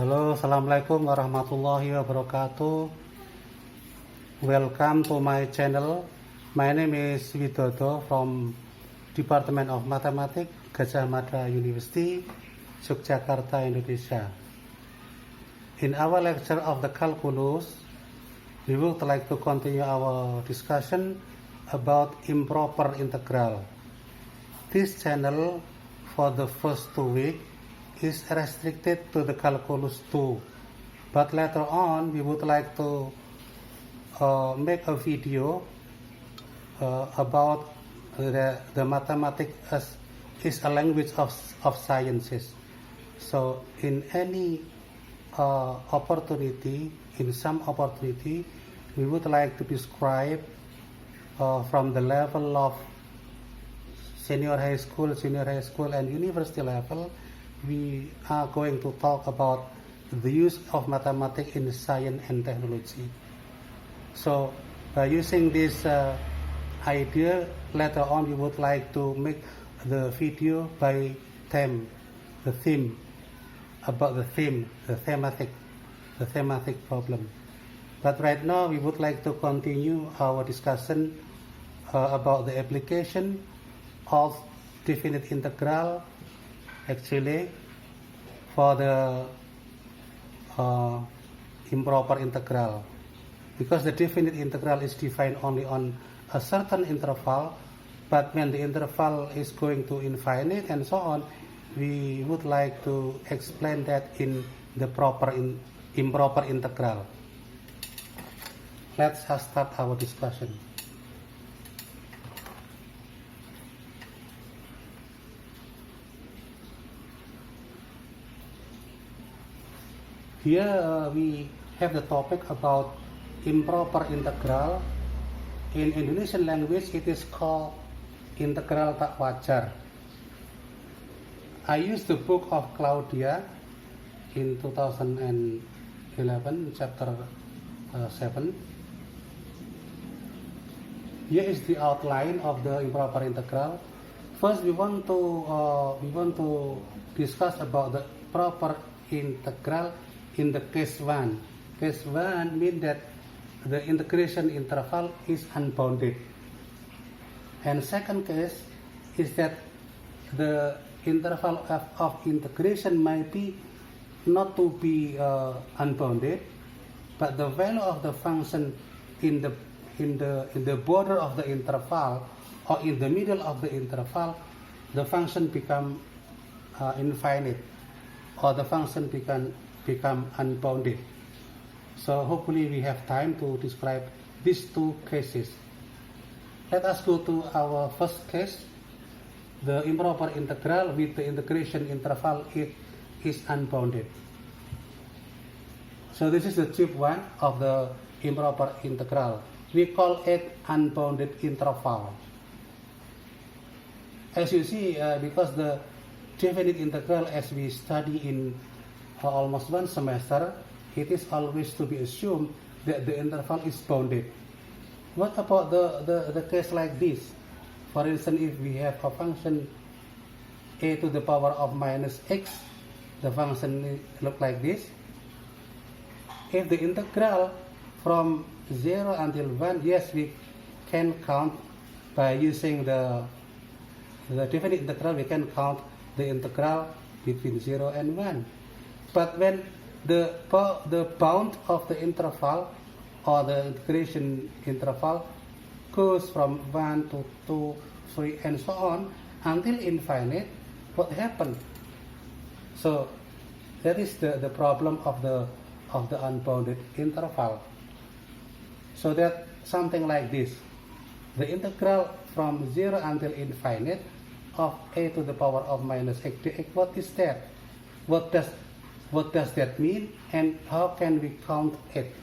Halo, Assalamualaikum warahmatullahi wabarakatuh. Welcome to my channel. My name is Widodo from Department of Mathematics, Gajah Mada University, Yogyakarta, Indonesia. In our lecture of the calculus, we would like to continue our discussion about improper integral. This channel for the first 2 weeks is restricted to the calculus 2, but later on we would like to make a video about the mathematics as is a language of sciences. So in any opportunity, in some opportunity, we would like to describe from the level of senior high school, and university level. We are going to talk about the use of mathematics in science and technology. So by using this idea, later on we would like to make the video by the thematic problem. But right now we would like to continue our discussion about the application of definite integral actually for the improper integral, because the definite integral is defined only on a certain interval, but when the interval is going to infinite and so on, we would like to explain that in the improper integral. Let's start our discussion. Here we have the topic about improper integral. In Indonesian language it is called integral tak wajar. I used the book of Claudia in 2011, chapter 7. Here is the outline of the improper integral. First we want to discuss about the proper integral in the case 1. Case 1 means that the integration interval is unbounded. And second case is that the interval of integration might be not to be unbounded, but the value of the function in the border of the interval or in the middle of the interval, the function become infinite, or the function become unbounded. So hopefully we have time to describe these two cases. Let us go to our first case, the improper integral with the integration interval is unbounded. So this is the type 1 of the improper integral. We call it unbounded interval. As you see, because the definite integral, as we study in almost one semester, it is always to be assumed that the interval is bounded. What about the case like this? For instance, if we have a function a to the power of minus x, the function look like this. If the integral from 0 until 1, yes, we can count by using the definite integral, we can count the integral between 0 and 1. But when the bound of the interval or the integration interval goes from 1 to 2, 3, and so on until infinite, what happens? So that is the problem of the unbounded interval. So that something like this: the integral from 0 until infinite of a to the power of minus x dx. What is that? What does that mean, and how can we count it?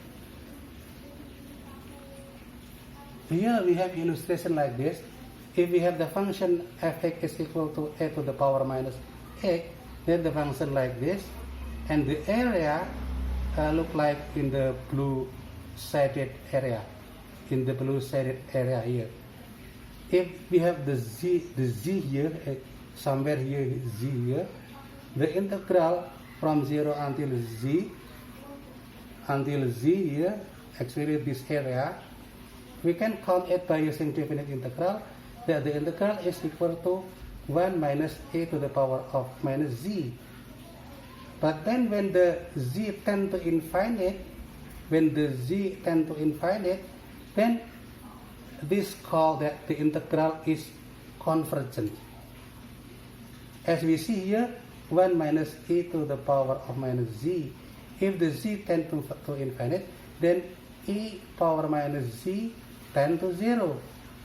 Here we have illustration like this. If we have the function f(x) is equal to a to the power minus x, then the function like this, and the area look like in the blue shaded area. Here. If we have the z here, somewhere here, z here, the integral from 0 until z here, actually this area, we can count it by using definite integral, that the integral is equal to 1 minus a to the power of minus z. But then when the z tend to infinite, then this call that the integral is convergent. As we see here, 1 minus e to the power of minus z. If the z tend to infinite, then e power minus z tend to 0.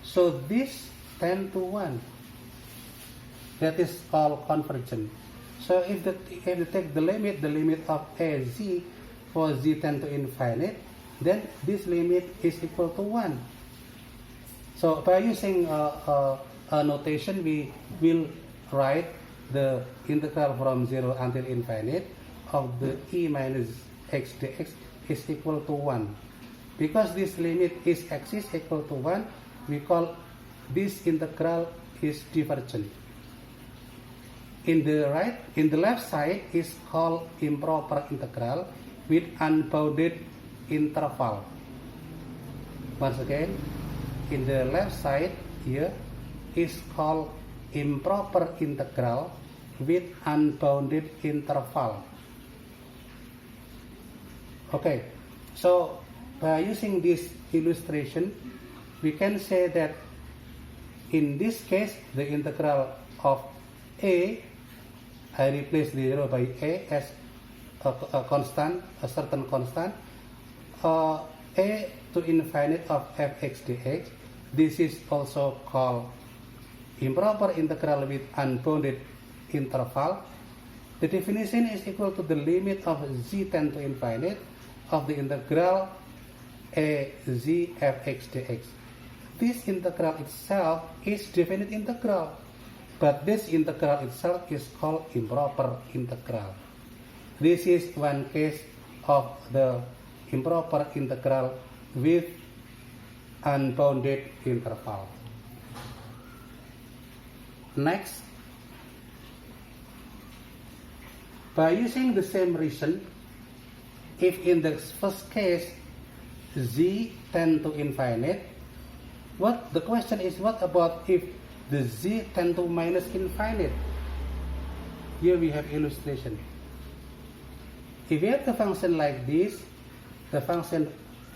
So this tend to 1. That is called convergent. So if you take the limit of a z for z tend to infinite, then this limit is equal to 1. So by using a notation, we will write the integral from 0 until infinite of the e minus x dx is equal to 1. Because this limit is x is equal to 1, we call this integral is divergent. In the left side is called improper integral with unbounded interval. Once again, in the left side here is called improper integral with unbounded interval. Okay, so by using this illustration, we can say that in this case, the integral of a, I replace the 0 by a as a constant, a certain constant, a to infinite of fx dx. This is also called improper integral with unbounded interval. The definition is equal to the limit of z tend to infinite of the integral a z fx dx. This integral itself is definite integral, but this integral itself is called improper integral. This is one case of the improper integral with unbounded interval. Next, by using the same reason, if in the first case z tend to infinite, the question is, what about if the z tend to minus infinite? Here we have illustration. If we have the function like this, the function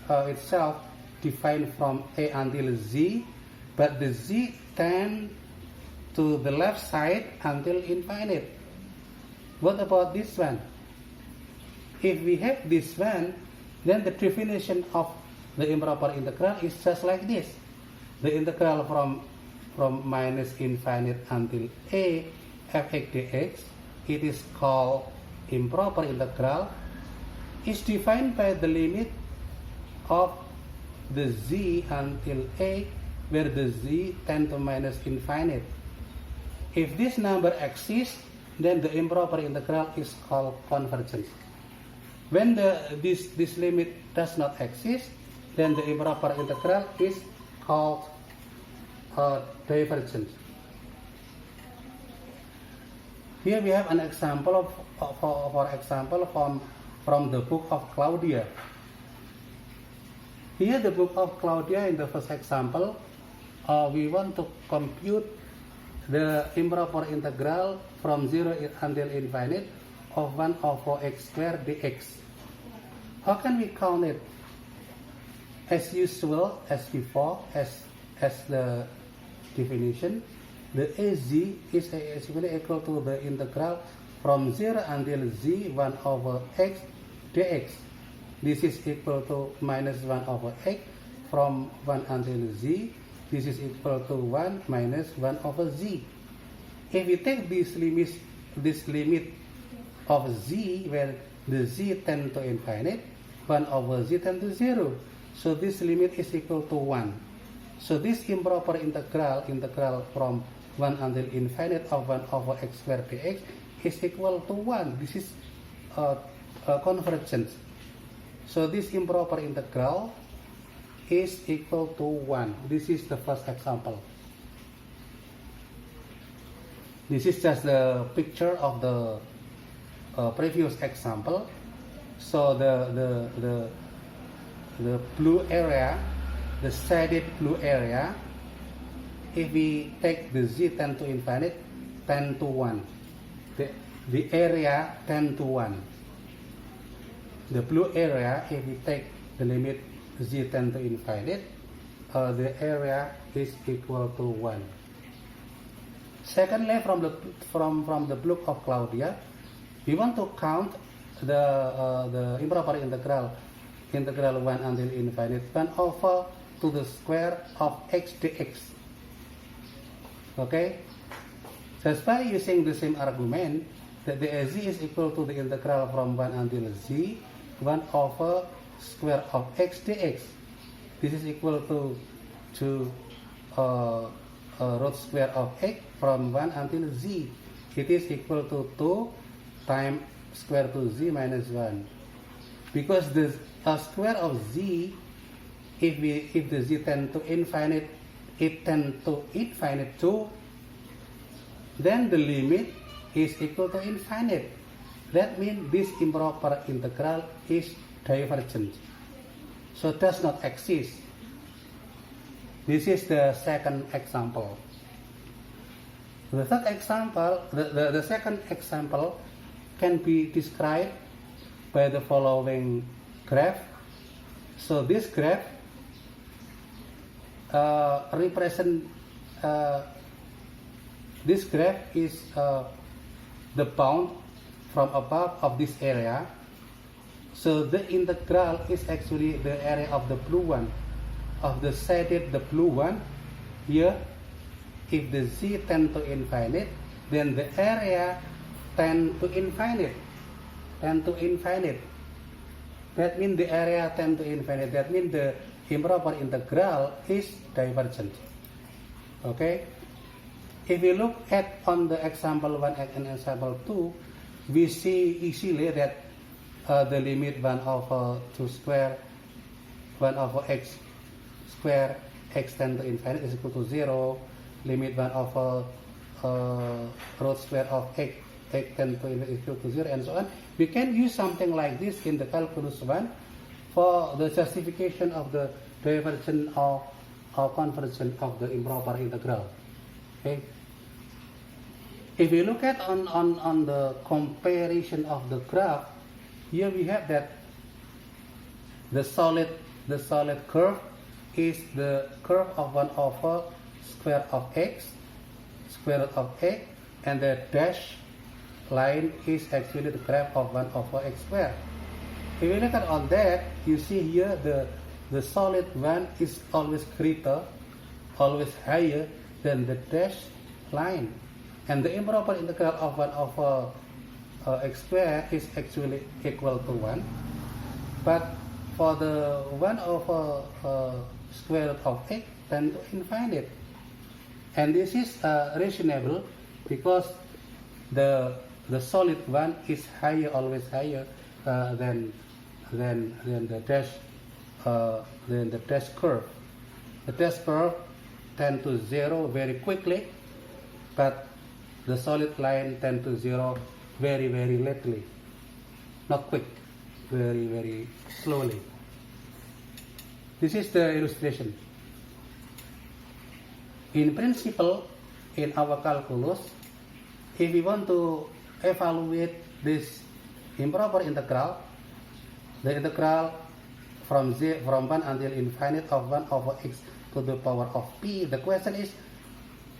itself defined from a until z, but the z tend to the left side until infinite. What about this one? If we have this one, then the definition of the improper integral is just like this. The integral from minus infinite until a fx dx, it is called improper integral, is defined by the limit of the z until a, where the z tend to minus infinite. If this number exists, then the improper integral is called convergence. When this limit does not exist, then the improper integral is called divergence. Here we have an example for example from the book of Claudia. Here the book of Claudia, in the first example, we want to compute the improper integral from 0 until infinite of 1 over x squared dx. How can we count it? As usual, as before, as the definition, the az is equal to the integral from 0 until z 1 over x dx. This is equal to minus 1 over x from 1 until z. This is equal to 1 minus 1 over z. If we take this limit of z, where the z tend to infinite, 1 over z tend to 0. So this limit is equal to 1. So this improper integral from 1 until infinite of 1 over x squared dx is equal to 1. This is convergence. So this improper integral is equal to 1. This is the first example. This is just the picture of the previous example. So the blue area, the shaded blue area, if we take the z tend to infinite, 10 to 1. The area 10 to 1. The blue area, if we take the limit z tend to infinite, the area is equal to 1. Secondly, from the book of Claudia, we want to count the improper integral 1 until infinite 1 over to the square of x dx. Okay, just by using the same argument that the z is equal to the integral from 1 until z 1 over square of x dx. This is equal to root square of x from 1 until z. It is equal to 2 times square to z minus 1. Because the square of z, if the z tend to infinite, it tend to infinite too, then the limit is equal to infinite. That means this improper integral is divergent, so does not exist. This is the second example. The third example, the second example can be described by the following graph. So this graph this graph is the bound from above of this area. So the integral is actually the area of the blue one, of the shaded the blue one. Here, if the z tend to infinite, then the area tend to infinite. That means the area tend to infinite. That means the improper integral is divergent. Okay. If we look at on the example 1 and example 2, we see easily that the limit 1 over 2 square 1 over x square x tend to infinite is equal to 0. Limit 1 over root square of x tend to infinite is equal to 0, and so on. We can use something like this in the calculus 1 for the justification of the divergence or convergence of the improper integral. Okay. If we look at on the comparison of the graph, here we have that the solid curve is the curve of 1 over square of x, square root of x, and the dash line is actually the graph of 1 over x square. If you look at on that, you see here the solid one is always greater, always higher than the dash line. And the improper integral of 1 over x square is actually equal to 1. But for the 1 over square root of x tend to infinite. And this is reasonable because the solid one is higher, always higher than the dash curve. The dash curve tend to 0 very quickly, but the solid line tend to 0 very, very lately. Not quick, very, very slowly. This is the illustration. In principle, in our calculus, if we want to evaluate this improper integral, the integral from 1 until infinite of 1 over x to the power of p, the question is,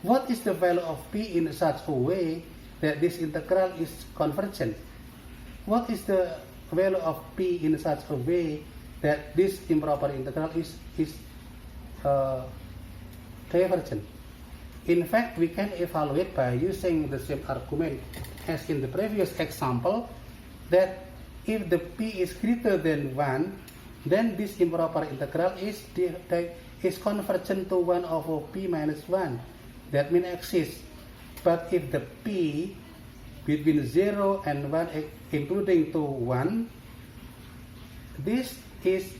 what is the value of p in such a way that this integral is convergent? What is the value of p in such a way that this improper integral is divergent? In fact, we can evaluate by using the same argument as in the previous example, that if the p is greater than 1, then this improper integral is convergent to 1 over p minus 1. That means exists. But if the p between 0 and 1 including to 1, this is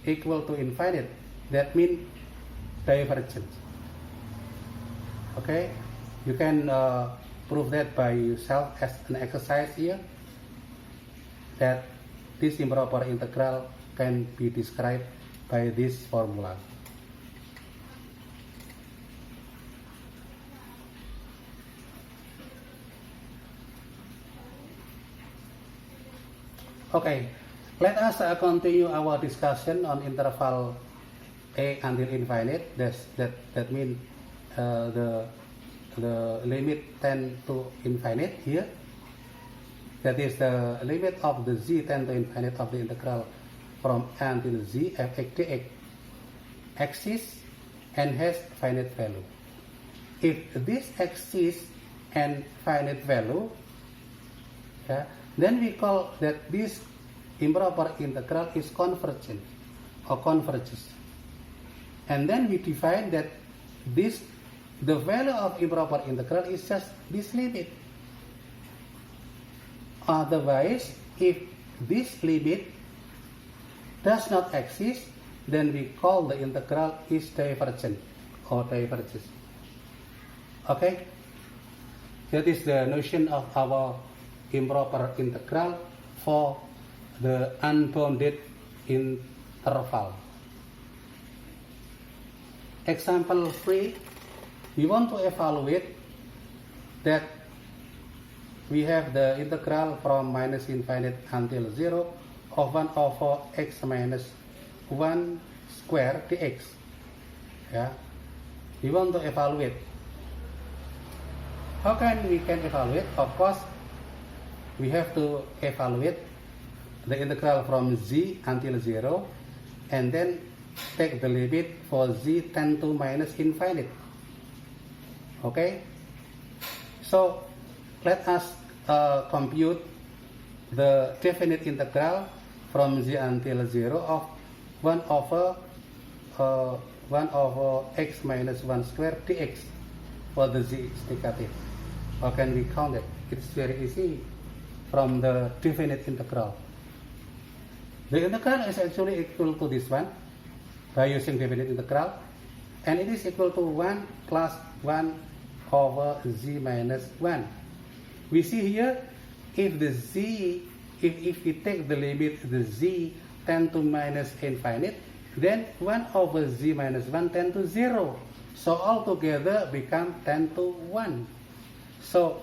equal to infinite. That means divergent. Okay, you can prove that by yourself as an exercise here. that this improper integral can be described by this formula. Okay, let us continue our discussion on interval a until infinite. That means the limit tend to infinite here. That is the limit of the z tend to infinite of the integral from a until z fx dx exists and has finite value. If this exists and finite value, then we call that this improper integral is convergent or converges. And then we define that the value of improper integral is just this limit. Otherwise, if this limit does not exist, then we call the integral is divergent or diverges. Okay? That is the notion of our improper integral for the unbounded interval. Example 3, we want to evaluate that we have the integral from minus infinite until 0 of 1 over x minus 1 square dx. We want to evaluate. How can we evaluate? Of course, we have to evaluate the integral from z until 0 and then take the limit for z tend to minus infinite. Okay? So, let us compute the definite integral from z until 0 of 1 over x minus 1 square dx for the z is negative. How can we count it? It's very easy from the definite integral. The integral is actually equal to this one by using definite integral, and it is equal to 1 plus 1 over z minus 1. We see here, if we take the limit the z tend to minus infinite, then 1 over z minus 1 tend to 0. So altogether become tend to 1. So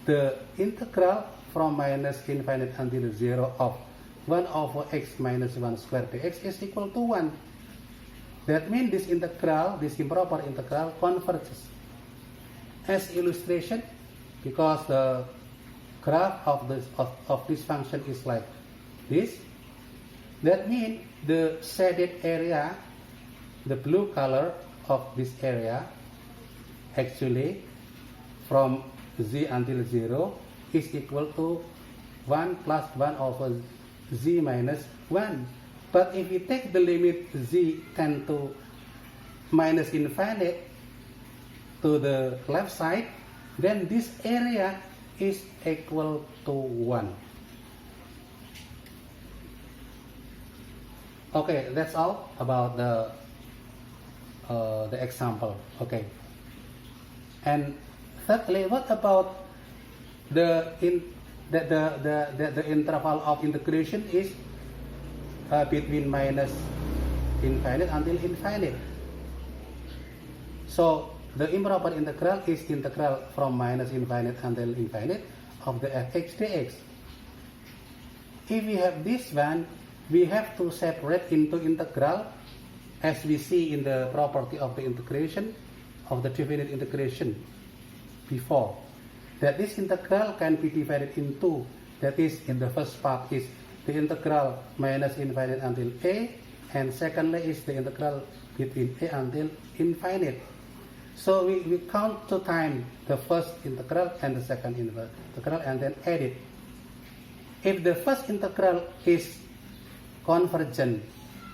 the integral from minus infinite until 0 of 1 over x minus 1 square dx is equal to 1. That means this integral, this improper integral converges. As illustration, because the graph of this function is like this, that means the shaded area, the blue color of this area, actually from z until 0 is equal to 1 plus 1 over z minus 1. But if we take the limit z tend to minus infinite to the left side, then this area is equal to 1. Okay, that's all about the example. Okay, and thirdly, what about the interval of integration is between minus infinite until infinite. So the improper integral is integral from minus infinite until infinite of the fx dx. If we have this one, we have to separate into integral as we see in the property of the integration of the definite integration before. That this integral can be divided in two. That is, in the first part is the integral minus infinite until a, and secondly is the integral between a until infinite. So we count 2 times the first integral and the second integral and then add it. If the first integral is convergent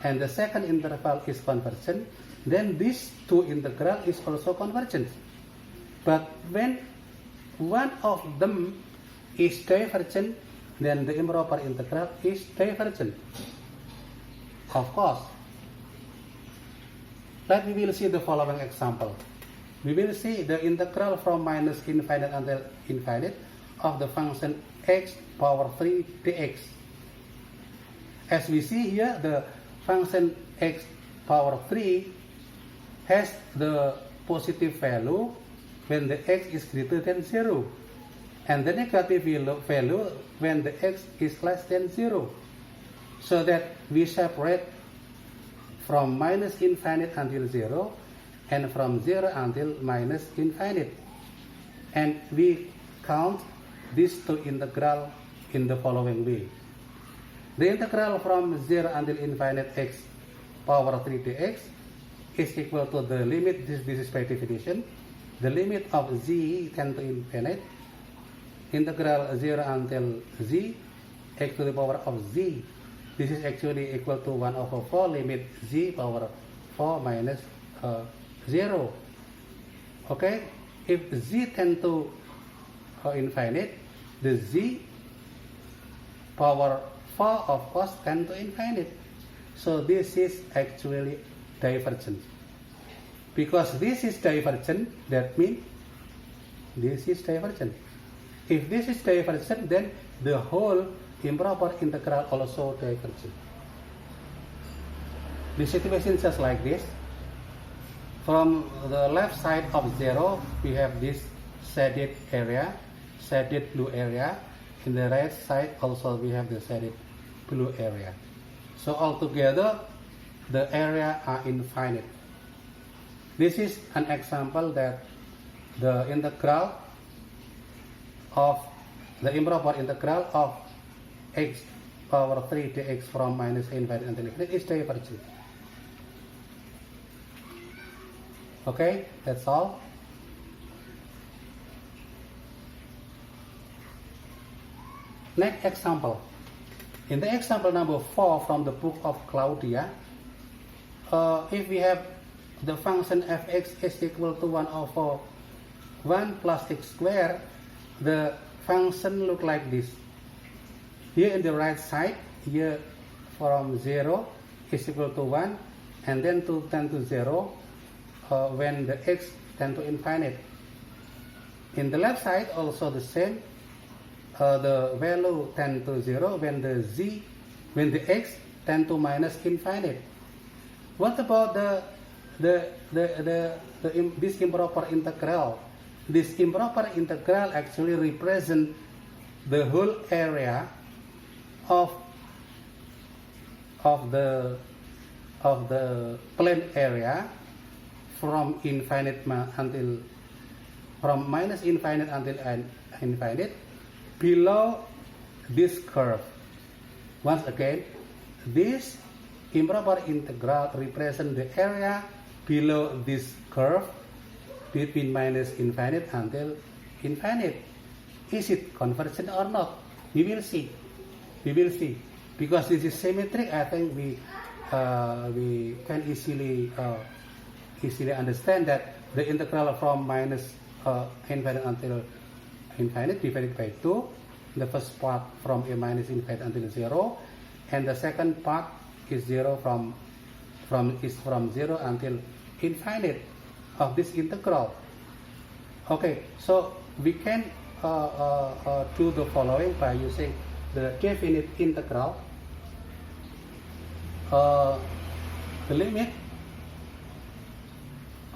and the second interval is convergent, then these 2 integral is also convergent. But when one of them is divergent, then the improper integral is divergent. Of course. Let me will see the following example. We will see the integral from minus infinite until infinite of the function x power 3 dx. as we see here, the function x power 3 has the positive value when the x is greater than 0, and the negative value when the x is less than 0, so that we separate from minus infinite until 0 and from 0 until minus infinite, and we count these two integral in the following way. The integral from 0 until infinite x power 3 dx is equal to the limit, this is by definition, the limit of z tend to infinite, integral 0 until z x to the power of z. This is actually equal to 1 over 4 limit z power 4 minus 0. Okay, if z tend to infinite, the z power 4 of course tend to infinite. So this is actually divergent. Because this is divergent, that means this is divergent. If this is divergent, then the whole improper integral also divergent. The situation is just like this. From the left side of 0, we have this shaded area, shaded blue area. In the right side also we have the shaded blue area. So altogether the area are infinite. This is an example that the integral of the improper integral of x power 3 dx from minus infinite until infinite is divergent. Okay, that's all. Next example. In the example number 4 from the book of Claudia, if we have the function fx is equal to 1 over 1 plus x squared, the function look like this. Here in the right side, here from 0 is equal to 1, and then to tend to 0 when the x tend to infinite. In the left side also the same. The value tend to 0 when the x tend to minus infinite. What about this improper integral? This improper integral actually represent the whole area of the plane area from minus infinite until infinite below this curve. Once again, this improper integral represents the area below this curve between minus infinite until infinite. Is it convergent or not? We will see. Because this is symmetric, I think we can easily understand that the integral from minus infinite until infinite divided by 2. The first part from a minus infinite until 0, and the second part is 0 from 0 until infinite of this integral. Okay, so we can do the following by using the definite integral. The limit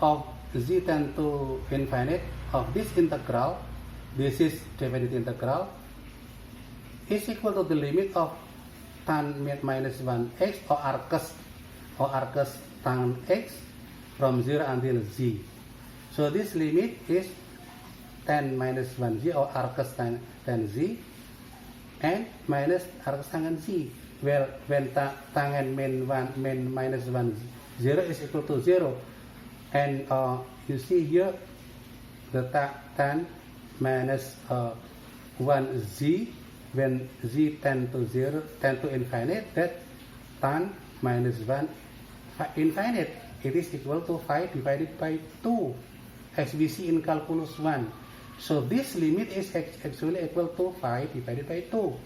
of z tend to infinite of this integral, this is definite integral, is equal to the limit of tan minus 1x or arcus tan x from 0 until z. So this limit is tan minus 1z or arcus tan z and minus arcus tan z, where when tangen min minus 1 0 is equal to 0, and you see here the tan minus 1z when z tend to infinite, that tan minus 1 infinite, it is equal to 5 divided by 2, as we see in calculus 1. So this limit is actually equal to 5 divided by 2.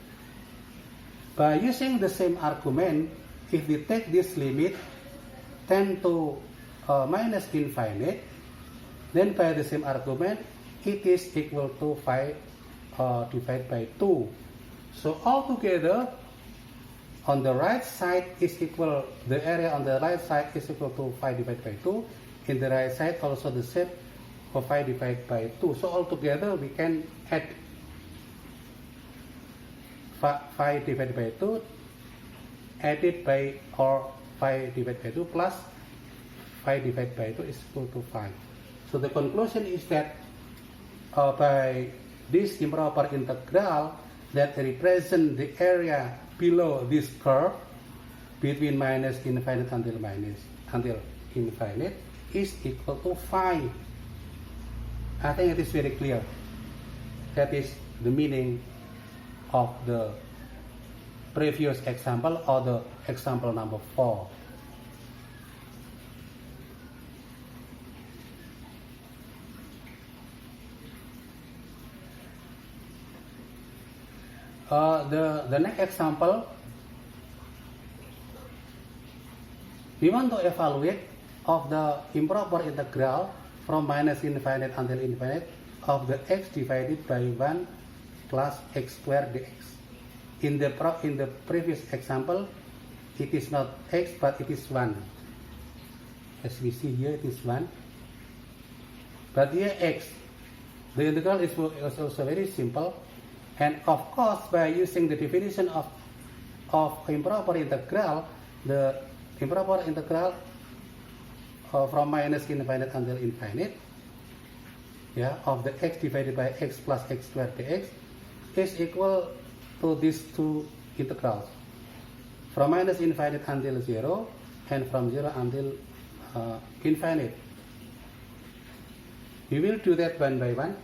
By using the same argument, if we take this limit tend to minus infinite, then by the same argument, it is equal to 5 divided by 2. So altogether, on the right side is equal, the area on the right side is equal to phi divided by 2. In the right side also the same for phi divided by 2. So altogether we can add phi divided by 2 added by or phi divided by 2 plus phi divided by 2 is equal to 5. So the conclusion is that by this improper integral that represent the area below this curve between minus infinite until infinite is equal to phi. I think it is very clear. That is the meaning of the previous example or the example number 4. The next example, we want to evaluate of the improper integral from minus infinite until infinite of the x divided by 1 plus x squared dx. In the previous example, it is not x but it is 1. As we see here, it is 1. But here x. The integral is also very simple. And of course, by using the definition of improper integral, the improper integral from minus infinite until infinite, of the x divided by x plus x squared dx is equal to these two integrals, from minus infinite until 0 and from 0 until infinite. We will do that one by one.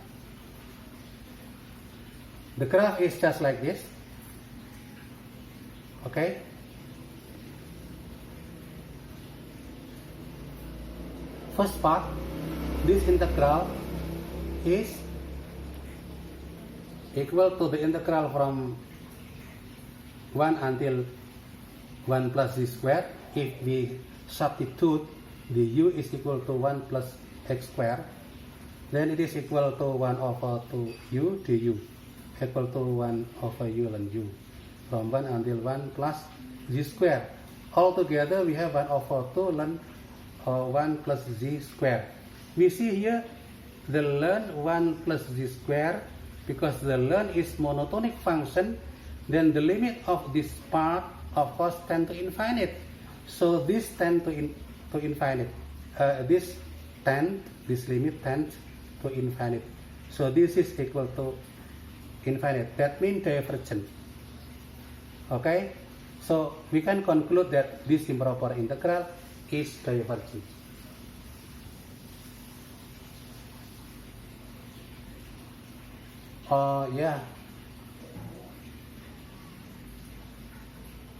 The graph is just like this. Okay. First part, this integral is equal to the integral from 1 until 1 plus z squared. If we substitute the u is equal to 1 plus x squared, then it is equal to 1 over 2u du, equal to 1 over u and u, from 1 until 1 plus z squared. Altogether we have 1 over 2 ln 1 plus z squared. We see here the ln 1 plus z squared, because the ln is monotonic function, then the limit of this part of course tend to infinite. So this tend to infinite. This limit tends to infinite. So this is equal to infinite. That means divergent. Okay, so we can conclude that this improper integral is divergent.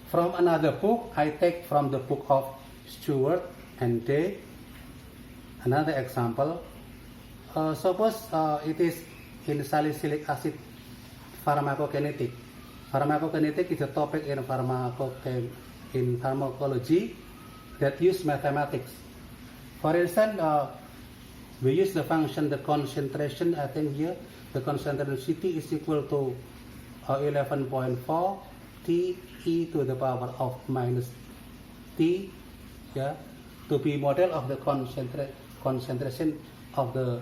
From another book, I take from the book of Stewart and Day another example. Suppose it is in salicylic acid pharmacokinetic. Pharmacokinetic is a topic in pharmacology that use mathematics. For instance, we use the function, the concentration. I think here the concentration Ct is equal to 11.4 T e to the power of minus T, to be model of the concentration of the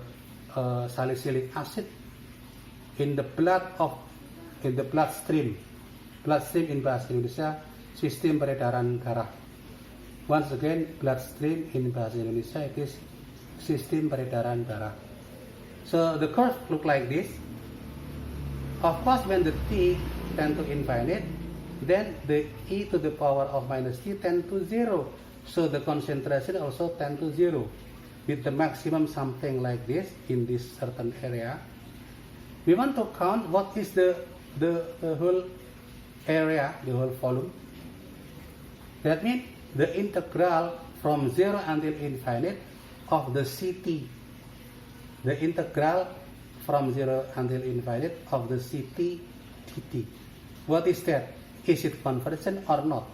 salicylic acid in the bloodstream in bahasa Indonesia sistem peredaran darah. Once again, bloodstream in bahasa Indonesia it is sistem peredaran darah. So the curve look like this. Of course, when the t tend to infinite, then the e to the power of minus t tend to 0. So the concentration also tend to 0, with the maximum something like this in this certain area. We want to count what is the whole area, the whole volume. That means the integral from 0 until infinite of the Ct. The integral from 0 until infinite of the Ct dt. What is that? Is it convergent or not?